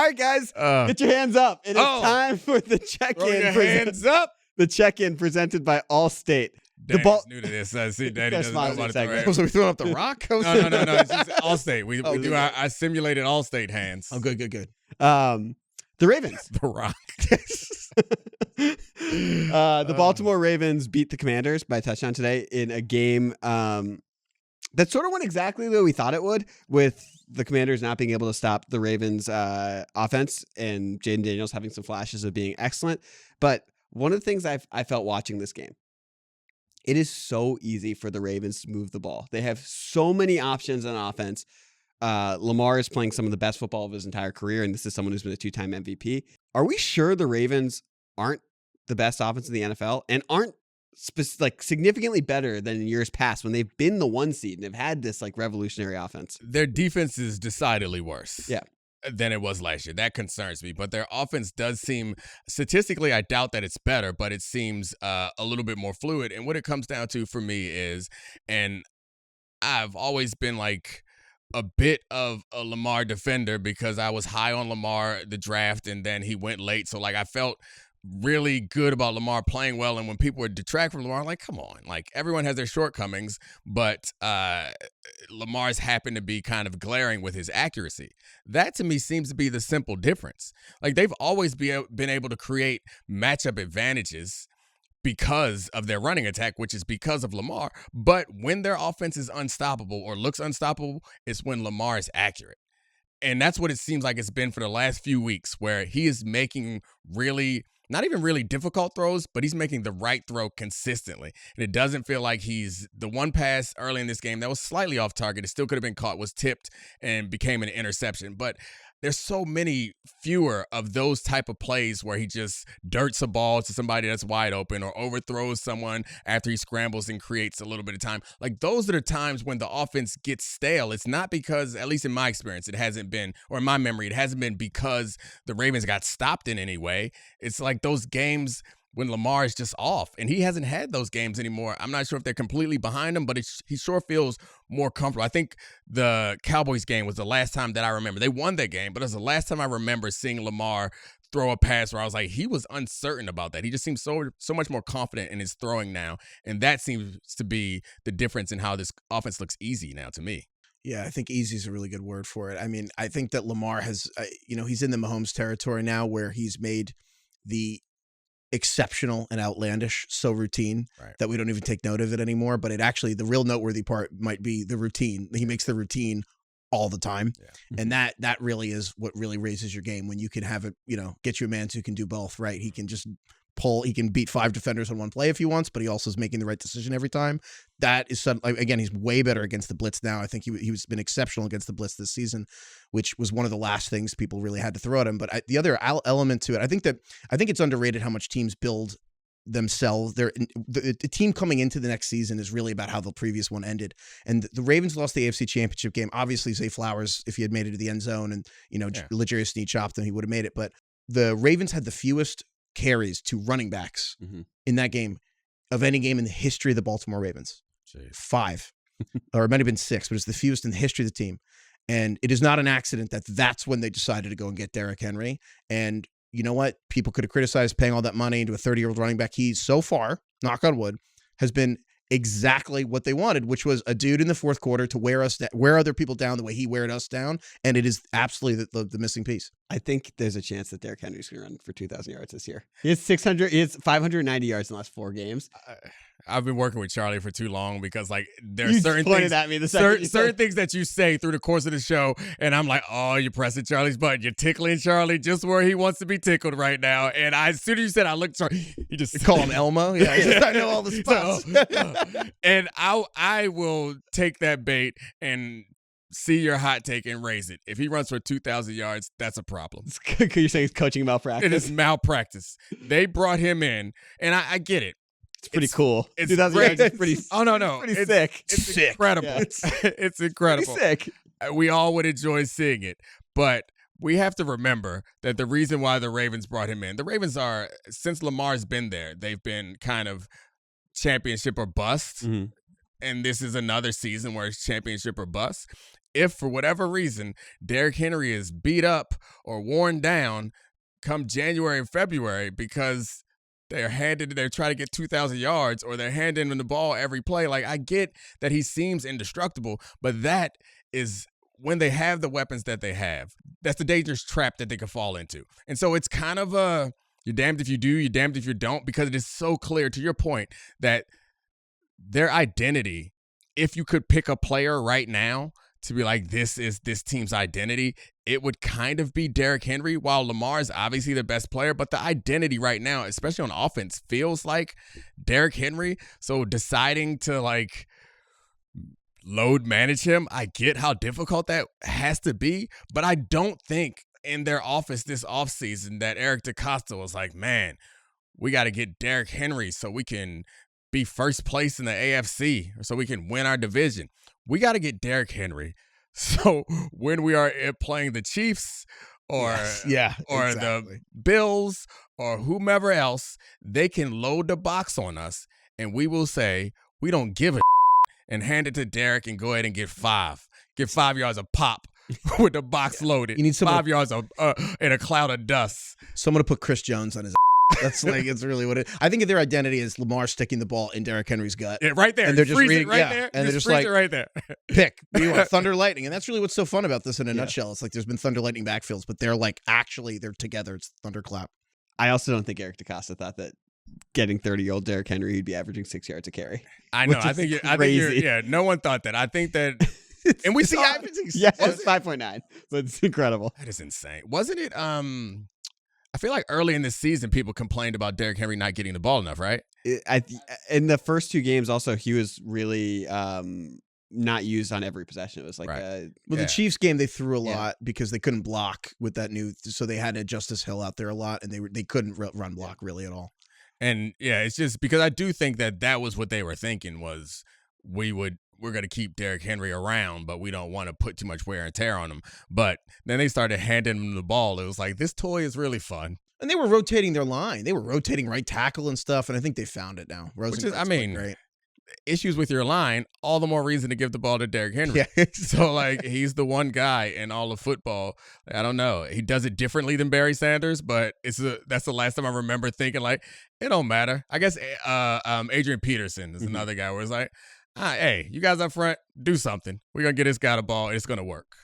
All right, guys, get your hands up. It is time for the check-in. Hands up. The check-in presented by Allstate. Daddy's new to this. I see Daddy doesn't know about it. Was we throwing up the rock? No. It's just Allstate. We do our simulated Allstate hands. Oh, good. The Ravens. The rock. The Baltimore Ravens beat the Commanders by a touchdown today in a game that sort of went exactly the way we thought it would, with the Commanders not being able to stop the Ravens' offense and Jaden Daniels having some flashes of being excellent. But one of the things I felt watching this game, it is so easy for the Ravens to move the ball. They have so many options on offense. Lamar is playing some of the best football of his entire career, and this is someone who's been a 2-time MVP. Are we sure the Ravens aren't the best offense in the NFL and aren't significantly better than in years past when they've been the 1 seed and they've had this revolutionary offense? Their defense is decidedly worse. Yeah. Than it was last year. That concerns me. But their offense does seem, statistically, I doubt that it's better, but it seems a little bit more fluid. And what it comes down to for me is, and I've always been a bit of a Lamar defender because I was high on Lamar the draft and then he went late. So I felt really good about Lamar playing well, and when people would detract from Lamar, I'm like, come on, everyone has their shortcomings, but Lamar's happened to be kind of glaring with his accuracy. That to me seems to be the simple difference. They've always been able to create matchup advantages because of their running attack, which is because of Lamar, but when their offense is unstoppable or looks unstoppable, it's when Lamar is accurate. And that's what it seems like it's been for the last few weeks, where he is making not even really difficult throws, but he's making the right throw consistently. And it doesn't feel like he's the one pass early in this game that was slightly off target. It still could have been caught, was tipped and became an interception. But there's so many fewer of those type of plays where he just dirts a ball to somebody that's wide open or overthrows someone after he scrambles and creates a little bit of time. Those are the times when the offense gets stale. It's not because, at least in my experience, it hasn't been, or in my memory, it hasn't been because the Ravens got stopped in any way. It's those games when Lamar is just off, and he hasn't had those games anymore. I'm not sure if they're completely behind him, but he sure feels more comfortable. I think the Cowboys game was the last time that I remember. They won that game, but it was the last time I remember seeing Lamar throw a pass where I was like, he was uncertain about that. He just seems so much more confident in his throwing now, and that seems to be the difference in how this offense looks easy now to me. Yeah, I think easy is a really good word for it. I mean, I think that Lamar has, he's in the Mahomes territory now where he's made the exceptional and outlandish so routine that we don't even take note of it anymore. But it actually, the real noteworthy part might be the routine. He makes the routine all the time. Yeah. And that really is what really raises your game, when you can have it, get you a man who can do both, right? He can just he can beat 5 defenders on one play if he wants, but he also is making the right decision every time. That is again, he's way better against the blitz now. I think he's been exceptional against the blitz this season, which was one of the last things people really had to throw at him. But the other element to it, I think it's underrated how much teams build themselves. The team coming into the next season is really about how the previous one ended. And the Ravens lost the AFC Championship game. Obviously, Zay Flowers, if he had made it to the end zone and L'Jarius Sneed chopped him, he would have made it. But the Ravens had the fewest carries to running backs in that game of any game in the history of the Baltimore Ravens. Jeez. 5, or it might have been 6, but it's the fewest in the history of the team. And it is not an accident that that's when they decided to go and get Derrick Henry. And you know what? People could have criticized paying all that money into a 30-year-old running back. He, so far, knock on wood, has been exactly what they wanted, which was a dude in the fourth quarter to wear other people down the way he weared us down. And it is absolutely the missing piece. I think there's a chance that Derrick Henry's going to run for 2,000 yards this year. He has 590 yards in the last 4 games. I've been working with Charlie for too long because there are you certain pointed things at me certain things that you say through the course of the show, and I'm like, oh, you're pressing Charlie's button. You're tickling Charlie just where he wants to be tickled right now. And as soon as you said, I looked, Charlie, he just call him Elmo. Yeah, I know all the spots. And I will take that bait and see your hot take and raise it. If he runs for 2,000 yards, that's a problem. You're saying it's coaching malpractice? It is malpractice. They brought him in, and I get it. It's pretty cool. It's 2,000 yards is pretty. Oh no, pretty sick. It's sick. Incredible. Yeah. It's incredible. Pretty sick. We all would enjoy seeing it, but we have to remember that the reason why the Ravens brought him in, the Ravens are, since Lamar's been there, they've been kind of championship or bust. and this is another season where it's championship or bust. If for whatever reason Derrick Henry is beat up or worn down come January and February because they're trying to get 2,000 yards or they're handing him the ball every play. Like, I get that he seems indestructible, but that is when they have the weapons that they have. That's the dangerous trap that they could fall into. And so it's kind of you're damned if you do, you're damned if you don't, because it is so clear, to your point, that their identity, if you could pick a player right now to be like, this is this team's identity, it would kind of be Derrick Henry. While Lamar is obviously the best player, but the identity right now, especially on offense, feels like Derrick Henry. So deciding to like load manage him, I get how difficult that has to be, but I don't think in their office this offseason that Eric DeCosta was like, man, we got to get Derrick Henry so we can be first place in the AFC, so we can win our division. We got to get Derrick Henry. So when we are playing the Chiefs or the Bills or whomever else, they can load the box on us and we will say, we don't give a and hand it to Derrick and go ahead and get 5. Get 5 yards of pop with the box loaded. You need 5 yards of in a cloud of dust. Someone to put Chris Jones on his That's like, it's really what it is. I think their identity is Lamar sticking the ball in Derrick Henry's gut. Yeah, right there. And they're just reading, there. And they're just like, like, right there. Pick. Thunder, lightning. And that's really what's so fun about this in a nutshell. It's like there's been thunder, lightning backfields, but they're like, actually, they're together. It's thunderclap. I also don't think Eric DeCosta thought that getting 30-year-old Derrick Henry, he'd be averaging 6 yards a carry. I know. I think no one thought that. I think that, and we see averaging. Yeah, it's 5.9, but it's incredible. That is insane. Wasn't it? I feel like early in this season, people complained about Derrick Henry not getting the ball enough, right? In the first 2 games, also, he was really not used on every possession. It was like, the Chiefs game, they threw a lot because they couldn't block with that so they had Justice Hill out there a lot, and they couldn't run block really at all. And it's just because I do think that was what they were thinking was we're going to keep Derrick Henry around, but we don't want to put too much wear and tear on him. But then they started handing him the ball. It was like, this toy is really fun. And they were rotating their line. They were rotating right tackle and stuff, and I think they found it now. Great. Issues with your line, all the more reason to give the ball to Derrick Henry. Yeah. So, like, he's the one guy in all of football. I don't know. He does it differently than Barry Sanders, but that's the last time I remember thinking, like, it don't matter. I guess Adrian Peterson is another guy where it's like, hey, you guys up front, do something. We're going to get this guy the ball. It's going to work.